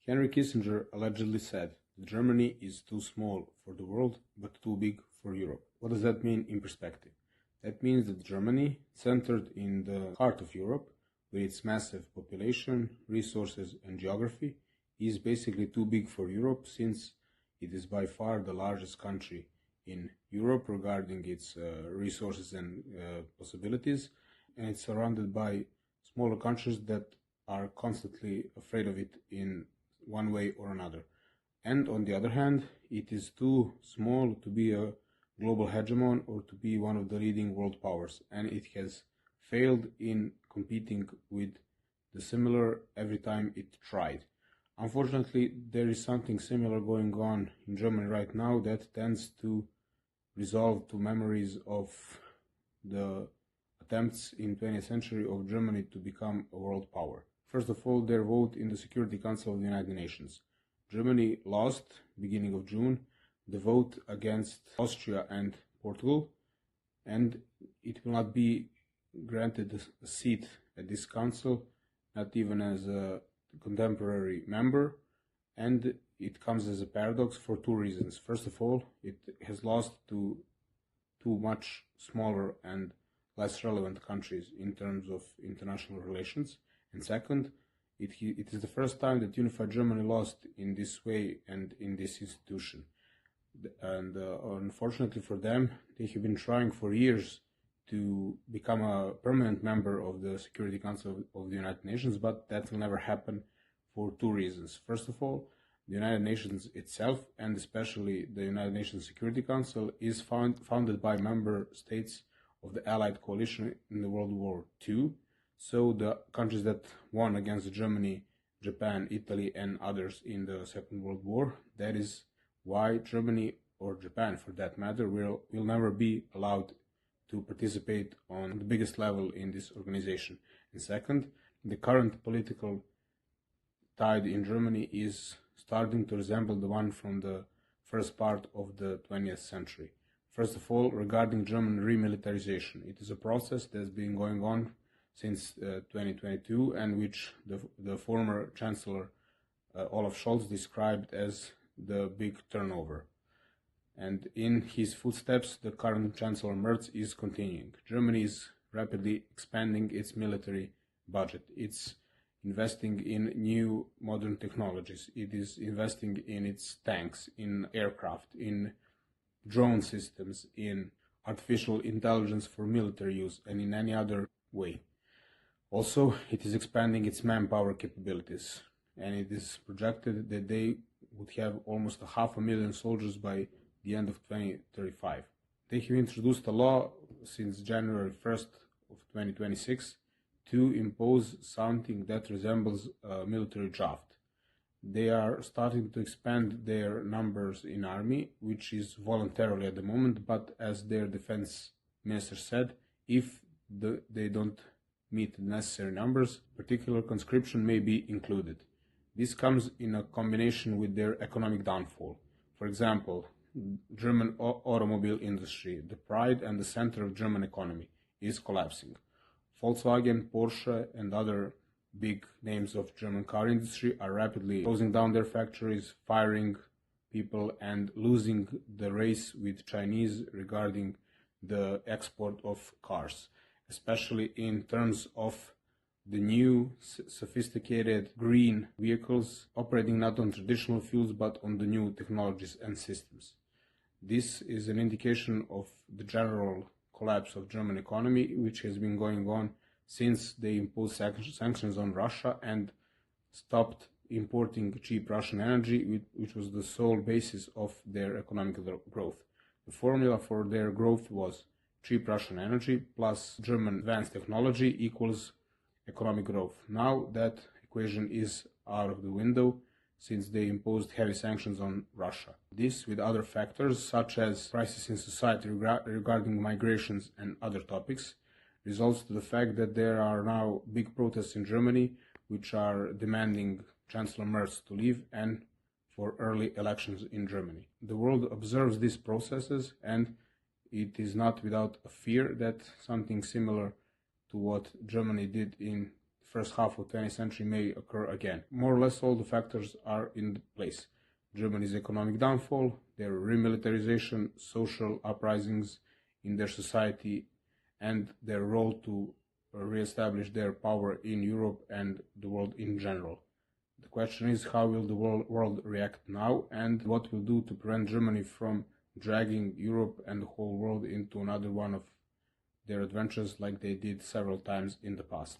Henry Kissinger allegedly said that Germany is too small for the world, but too big for Europe. What does that mean in perspective? That means that Germany, centered in the heart of Europe, with its massive population, resources, and geography, is basically too big for Europe, since it is by far the largest country in Europe regarding its resources and possibilities, and it's surrounded by smaller countries that are constantly afraid of it in one way or another. And on the other hand, it is too small to be a global hegemon or to be one of the leading world powers, and it has failed in competing with the similar every time it tried. Unfortunately, there is something similar going on in Germany right now that tends to resolve to memories of the attempts in 20th century of Germany to become a world power. First of all, their vote in the Security Council of the United Nations. Germany lost, beginning of June, the vote against Austria and Portugal, and it will not be granted a seat at this council, not even as a contemporary member, and it comes as a paradox for two reasons. First of all, it has lost to two much smaller and less relevant countries in terms of international relations, and second, it is the first time that unified Germany lost in this way and in this institution. And unfortunately for them, they have been trying for years to become a permanent member of the Security Council of the United Nations, but that will never happen for two reasons. First of all, the United Nations itself, and especially the United Nations Security Council, is founded by member states of the Allied coalition in the World War II. So the countries that won against Germany, Japan, Italy, and others in the Second World War, that is why Germany, or Japan for that matter, will never be allowed to participate on the biggest level in this organization. And second, the current political tide in Germany is starting to resemble the one from the first part of the 20th century. First of all, regarding German remilitarization, it is a process that's been going on since 2022, and which the former Chancellor Olaf Scholz described as the big turnover. And in his footsteps, the current Chancellor Merz is continuing. Germany is rapidly expanding its military budget. It's investing in new modern technologies. It is investing in its tanks, in aircraft, in drone systems, in artificial intelligence for military use, and in any other way. Also, it is expanding its manpower capabilities, and it is projected that they would have almost 500,000 soldiers by the end of 2035. They have introduced a law since January 1st of 2026 to impose something that resembles a military draft. They are starting to expand their numbers in army, which is voluntarily at the moment, but as their defense minister said, if they don't meet the necessary numbers, particular conscription may be included. This comes in a combination with their economic downfall. For example, German automobile industry, the pride and the center of German economy, is collapsing. Volkswagen, Porsche, and other big names of German car industry are rapidly closing down their factories, firing people, and losing the race with Chinese regarding the export of cars, especially in terms of the new sophisticated green vehicles operating not on traditional fuels but on the new technologies and systems. This is an indication of the general collapse of German economy, which has been going on since they imposed sanctions on Russia and stopped importing cheap Russian energy, which was the sole basis of their economic growth. The formula for their growth was cheap Russian energy plus German advanced technology equals economic growth. Now that equation is out of the window since they imposed heavy sanctions on Russia. This, with other factors such as crisis in society regarding migrations and other topics, results to the fact that there are now big protests in Germany which are demanding Chancellor Merz to leave and for early elections in Germany. The world observes these processes, and it is not without a fear that something similar to what Germany did in first half of the 20th century may occur again. More or less all the factors are in place. Germany's economic downfall, their remilitarization, social uprisings in their society, and their role to re-establish their power in Europe and the world in general. The question is, how will the world react now, and what will do to prevent Germany from dragging Europe and the whole world into another one of their adventures like they did several times in the past.